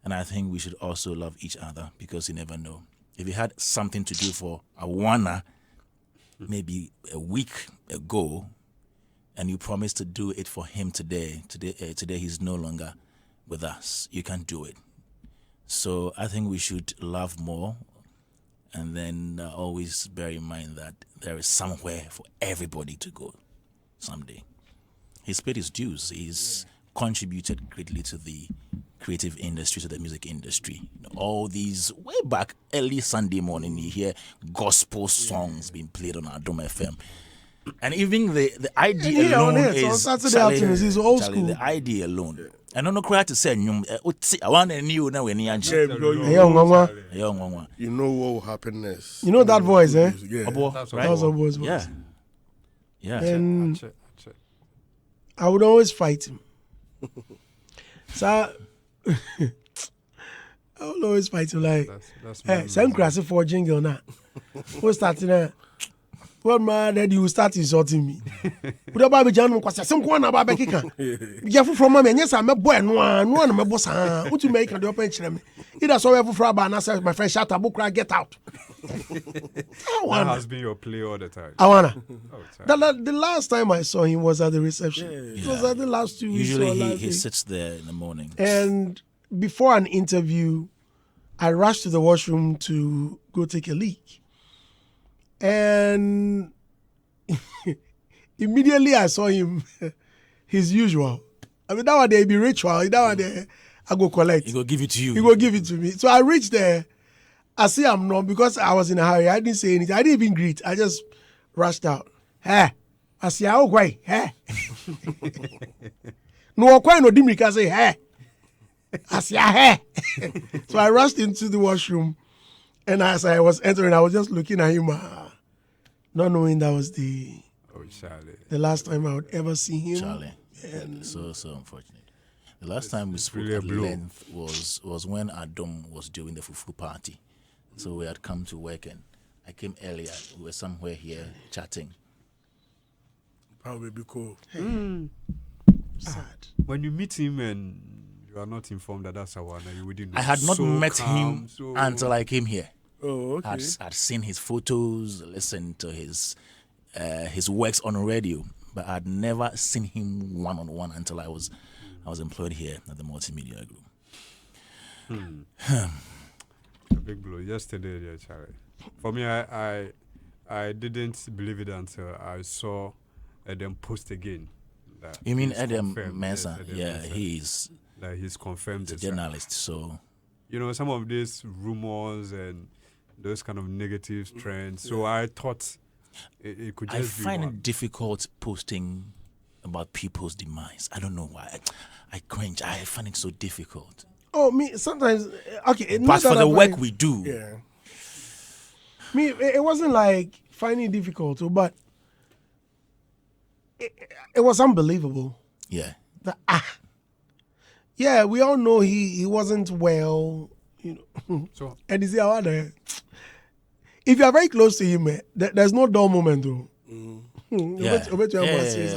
And I think we should also love each other because you never know. If you had something to do for Awana maybe a week ago and you promised to do it for him today he's no longer with us. You can't do it. So I think we should love more and then always bear in mind that there is somewhere for everybody to go someday. He's paid his dues. He's contributed greatly to the creative industry, to the music industry. All these, way back early Sunday morning, you hear gospel songs being played on Adom FM. And even the idea alone is
on Saturday afternoons is old school.
The idea alone. I don't know quite to say I want a new now when
You know what will happen next.
You know that voice, eh?
Yeah.
That's right.
That was Obo's voice.
Yeah. Yeah.
And I would always fight him. So I would always fight him like, hey, same crazy for jingle now. Who's starting there? Well, man, then you start insulting me. But about John, because some one about Becky can. Be from my man. Yes, I'm a boy. No one, my boss. What you make and the open channel. It is so ever for about and my friend shut up, book, get out.
That has been your play all the time.
Awana. The last time I saw him was at the reception.
Yeah.
It was at the last 2 weeks.
Usually he sits there in the morning.
And before an interview, I rushed to the washroom to go take a leak. And immediately I saw him, his usual, I mean, that one they be ritual. That one they, I go collect.
He go give it to you.
He go give it to me. So I reached there. I see I'm not, because I was in a hurry. I didn't say anything. I didn't even greet. I just rushed out. Hey, I see how quite. Hey, no quite no dimmy can say hey. I see hey. So I rushed into the washroom, and as I was entering, I was just looking at him, not knowing that was the last time I would ever see him.
Charlie, and so unfortunate. The last time we spoke at length was when Adam was doing the fufu party. So we had come to work, and I came earlier. We were somewhere here chatting.
Probably be cool.
Sad.
When you meet him and you are not informed that that's Awana, you wouldn't know.
I had not met
calm,
him until I came here.
Oh, okay.
I'd seen his photos, listened to his works on radio, but I'd never seen him one-on-one until I was employed here at the multimedia group.
A big blow yesterday, dear Charlie. For me, I didn't believe it until I saw Adam post again.
You mean Adam Mensah?
Yes,
Yeah,
Mensah. He's confirmed.
He's a journalist, so
some of these rumors and those kind of negative trends. So I thought it could just be.
I find it difficult posting about people's demise. I don't know why. I cringe. I find it so difficult.
Oh, me sometimes. Okay,
but for the work we do,
Yeah.
Me, it wasn't like finding it difficult, but it was unbelievable.
Yeah.
Yeah, we all know he wasn't well,
So
and you see how if you are very close to him, there's no dull moment though.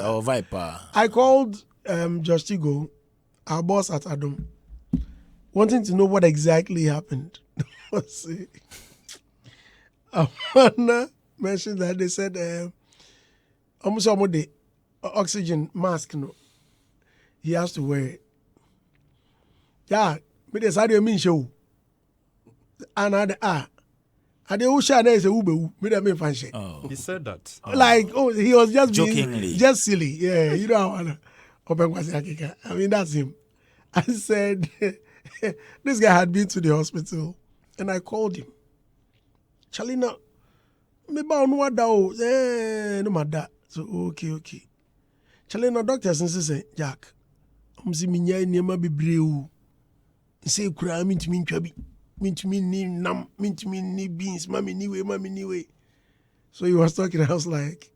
Our Viper.
I called Josh Tigo, our boss at Adam, wanting to know what exactly happened. Awana mentioned that they said almost the oxygen mask, he has to wear it. Yeah, but they said mean show. And I didn't share there is a ube, me that me fancy.
he said that.
Like, he was just
jokingly,
just silly. Yeah, you know how I mean, that's him. I said, this guy had been to the hospital, and I called him. Chalina, me ba no wada o, no matter. So okay. Chalina doctor say, Jack, si minya niema bebre o. Say kura mi ntimi ntwa bi, ni nam, mi ni beans, mami ni way. So he was talking, I was like,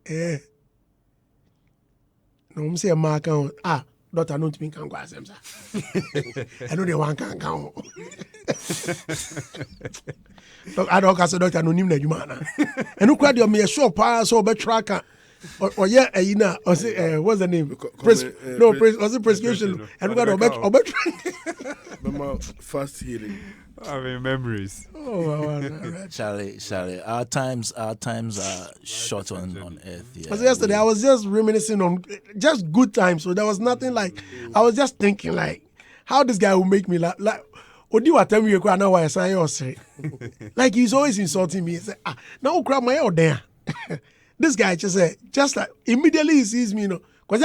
no, say a mark out. Doctor, no ntimi kan kwa asem sa. I know they want kan kan. I don't say doctor no nim na adwuma na. Enu kwa de me sure pa so be tracker. Or yeah, or say what's the name? Prescription. And we got
fast healing.
I mean, memories.
Oh,
Charlie, our times are short on earth. Yeah.
So yesterday I was just reminiscing on just good times. So there was nothing like, I was just thinking like, how this guy will make me laugh. Like, Odi wa tell me I know why I say you say. Like he's always insulting me. He say, now crap my out there. This guy just said, just like immediately he sees me, because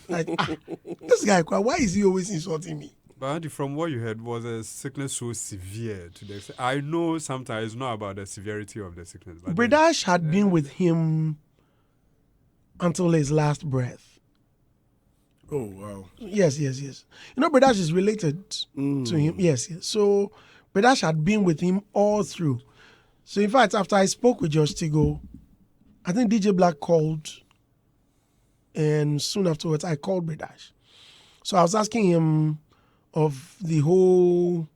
like, this guy, why is he always insulting me?
But Andy, from what you heard, was a sickness so severe to the extent? I know sometimes it's not about the severity of the sickness. But
Bredash had been with him until his last breath.
Oh, wow.
Yes. Bredash is related to him. Yes. So Bredash had been with him all through. So in fact, after I spoke with Josh Tigo, I think DJ Black called, and soon afterwards I called Bredash. So I was asking him of the whole,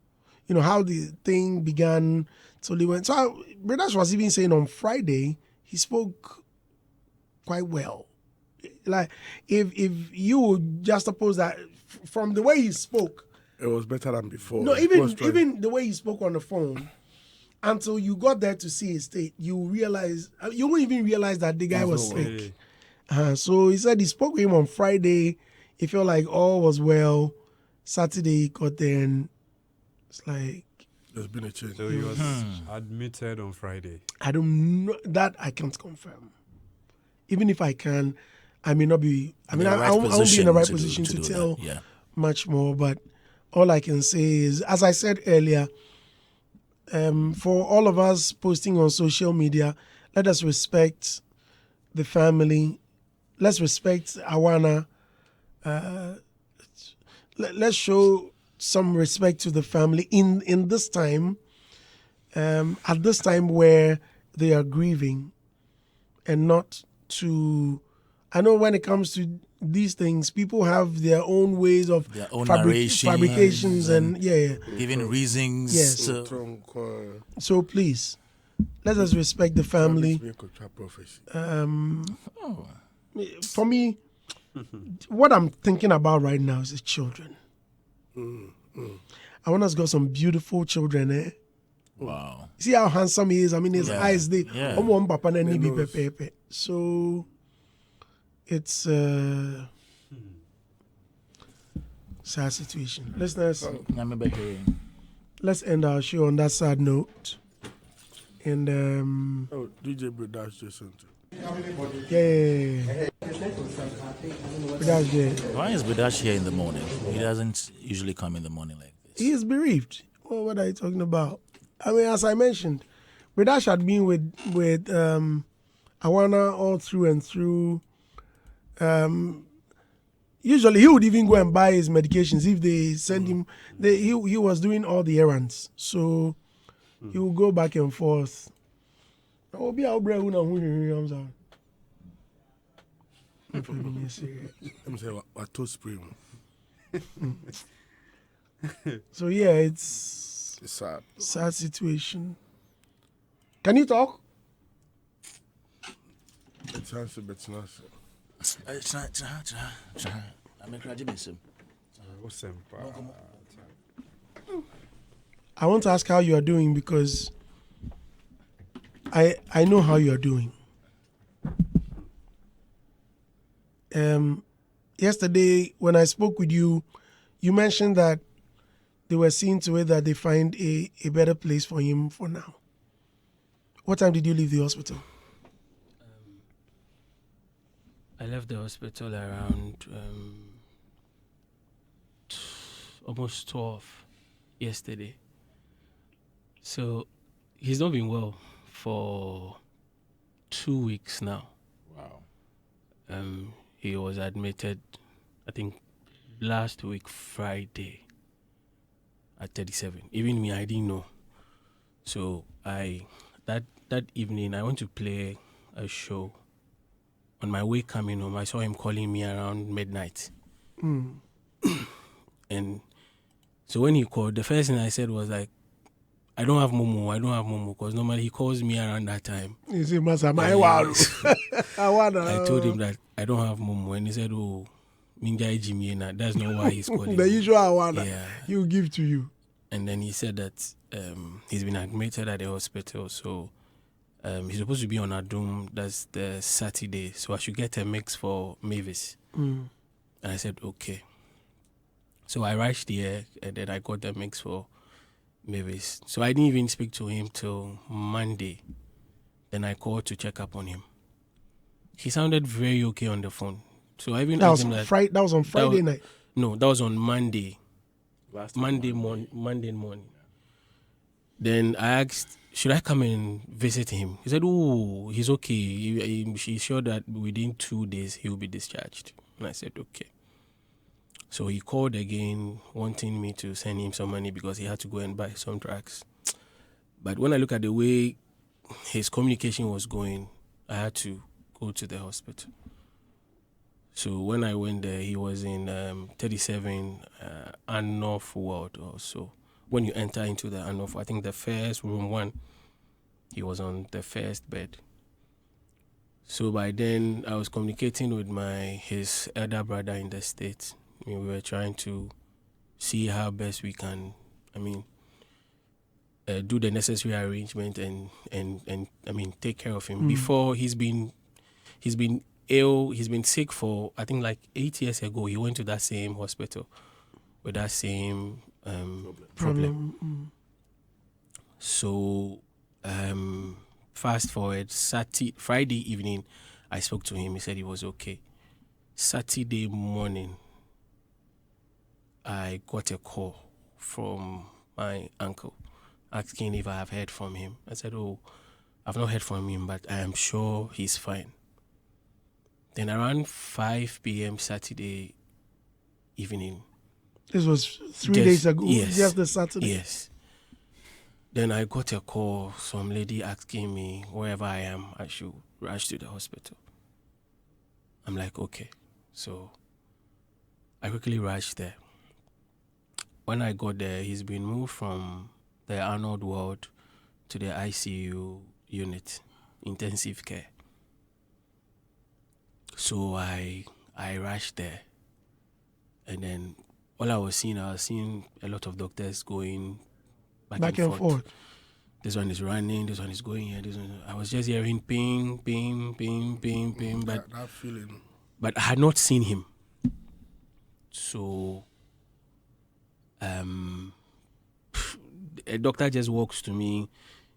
how the thing began. So he went. So Bredash was even saying on Friday he spoke quite well. Like if you would just suppose that from the way he spoke,
it was better than before.
No, even the way he spoke on the phone. Until you got there to see his state, you won't even realize that the guy was sick. So he said he spoke with him on Friday. He felt like all was well. Saturday he got there and it's like...
There's been a change.
So he was admitted on Friday.
I don't know. That I can't confirm. Even if I can, I may not be. I mean, I won't be in the right position to tell much more. But all I can say is, as I said earlier, for all of us posting on social media, let us respect the family. Let's respect Awana. Let's show some respect to the family in this time. At this time where they are grieving, and not to. I know when it comes to these things, people have their own ways of
their own
fabrications and
giving reasons.
Yes. So please, let us respect the family. For me, what I'm thinking about right now is the children. I want us to got some beautiful children, eh?
Wow.
See how handsome he is? I mean, his eyes, so it's sad situation. Listeners, let's end our show on that sad note. And
DJ Bredash just sent it.
Why is Bredash here in the morning? He doesn't usually come in the morning like this.
He is bereaved. Oh, what are you talking about? I mean, as I mentioned, Bredash had been with Awana all through and through. Usually, he would even go and buy his medications if they send him. He was doing all the errands, so he would go back and forth. So yeah, it's
sad.
Sad situation. Can you talk? I want to ask how you are doing because I know how you are doing. Yesterday when I spoke with you, you mentioned that they were seeing to it that they find a better place for him for now. What time did you leave the hospital?
I left the hospital around almost 12 yesterday. So he's not been well for 2 weeks now.
Wow.
He was admitted, I think, last week Friday at 37. Even me, I didn't know. So that evening I went to play a show. On my way coming home, I saw him calling me around midnight. And so when he called, the first thing I said was like, I don't have Momo, because normally he calls me around that time.
You see, I
told him that I don't have Momo, and he said, oh, Minjai Jimiena, that's not why he's calling
the
me.
usual Awana, he will give to you.
And then he said that he's been admitted at the hospital, so he's supposed to be on Adum, that's the Saturday, so I should get a mix for Mavis. And I said, okay. So I rushed here, and then I got the mix for Mavis. So I didn't even speak to him till Monday. Then I called to check up on him. He sounded very okay on the phone. So I even asked him that.
That was on Friday night?
No, that was on Monday. Monday morning. Then I asked, should I come and visit him? He said, oh, he's okay. He's sure that within 2 days he'll be discharged. And I said, okay. So he called again, wanting me to send him some money because he had to go and buy some drugs. But when I look at the way his communication was going, I had to go to the hospital. So when I went there, he was in 37 Annorth ward or so. When you enter into the Annorth, I think the first room 1, he was on the first bed. So by then, I was communicating with his elder brother in the States. We were trying to see how best we can, do the necessary arrangement and take care of him. Before he's been ill, he's been sick for, I think like 8 years ago, he went to that same hospital with that same problem. So fast forward, Friday evening, I spoke to him. He said he was okay. Saturday morning, I got a call from my uncle asking if I have heard from him. I said, oh, I've not heard from him, but I am sure he's fine. Then around 5 p.m. Saturday evening.
This was 3 days ago,
yes,
just the Saturday.
Yes. Then I got a call, some lady asking me wherever I am, I should rush to the hospital. I'm like, okay. So I quickly rushed there. When I got there, he's been moved from the Arnold ward to the ICU unit, intensive care. So I rushed there. And then all I was seeing a lot of doctors going back and forth. This one is running, this one is going here, this one. I was just hearing ping, ping, ping, ping, ping. But
that feeling.
But I had not seen him. So a doctor just walks to me,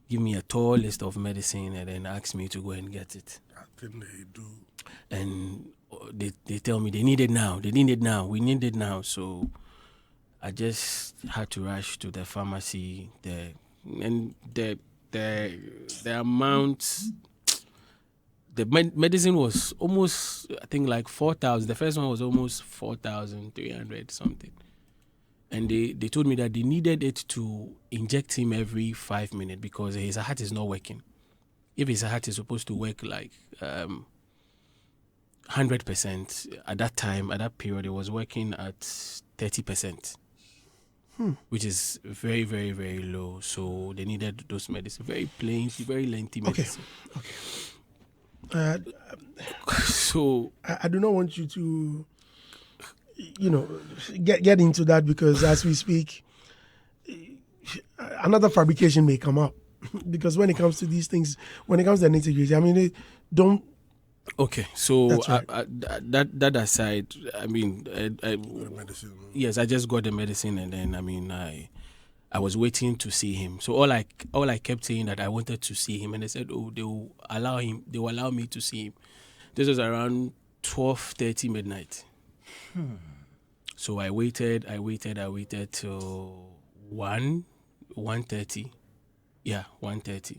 give me a tall list of medicine, and then asks me to go and get it.
I think they do.
And they tell me they need it now. We need it now. So I just had to rush to the pharmacy. The amount, the medicine was almost, I think, like 4,000. The first one was almost 4,300 something. And they told me that they needed it to inject him every 5 minutes because his heart is not working. If his heart is supposed to work like 100%, at that time, at that period, it was working at 30%, which is very, very, very low. So they needed those medicine, very plain, very lengthy medicine.
Okay.
So
I do not want you to, get into that because as we speak, another fabrication may come up. Because when it comes to these things, when it comes to the nitty-gritty, I mean, they don't.
Okay, so
right.
that aside, I mean,
Medicine.
yes, I just got the medicine, and then I was waiting to see him. So all I kept saying that I wanted to see him, and they said, oh, they will allow me to see him. This was around 12:30 midnight. So I waited till 1:30. Yeah, 1:30.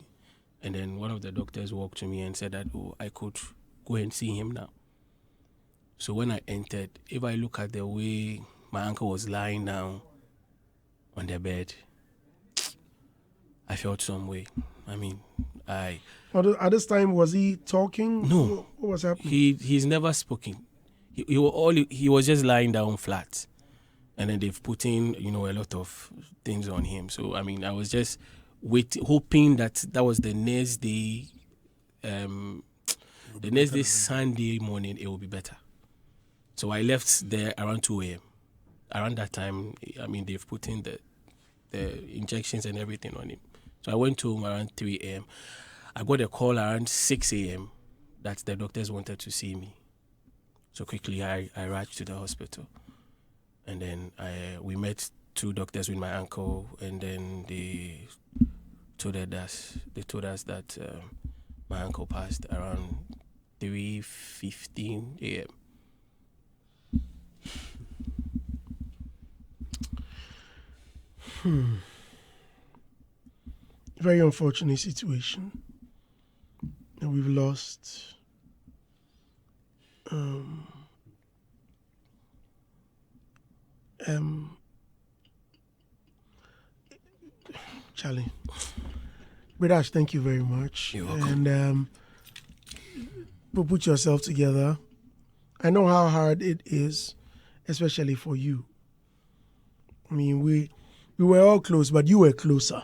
And then one of the doctors walked to me and said that, oh, I could go and see him now. So when I entered, if I look at the way my uncle was lying down on the bed, I felt some way. I mean, at
this time, was he talking?
No.
What was happening?
He's never spoken. He was just lying down flat. And then they've put in, a lot of things on him. So, I mean, I was just hoping that was the next day, Sunday morning, it will be better. So I left there around 2 a.m. Around that time, I mean, they've put in the injections and everything on him. So I went home around 3 a.m. I got a call around 6 a.m. that the doctors wanted to see me. So quickly, I rushed to the hospital. And then we met 2 doctors with my uncle, and then they told us that my uncle passed around 3:15 a.m.
Very unfortunate situation. And we've lost Charlie. Bridash, thank you very much.
You're welcome.
And put yourself together. I know how hard it is, especially for you. I mean, we were all close, but you were closer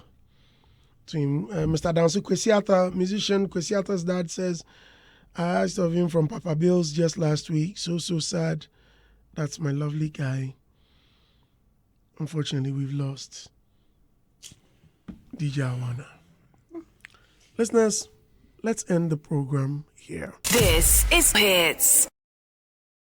to him. Mr. Dansu Kwesiata, musician, Kwesiata's dad says, I asked of him from Papa Bill's just last week. So sad. That's my lovely guy. Unfortunately, we've lost DJ Awana. Listeners, let's end the program here.
This is Hitz.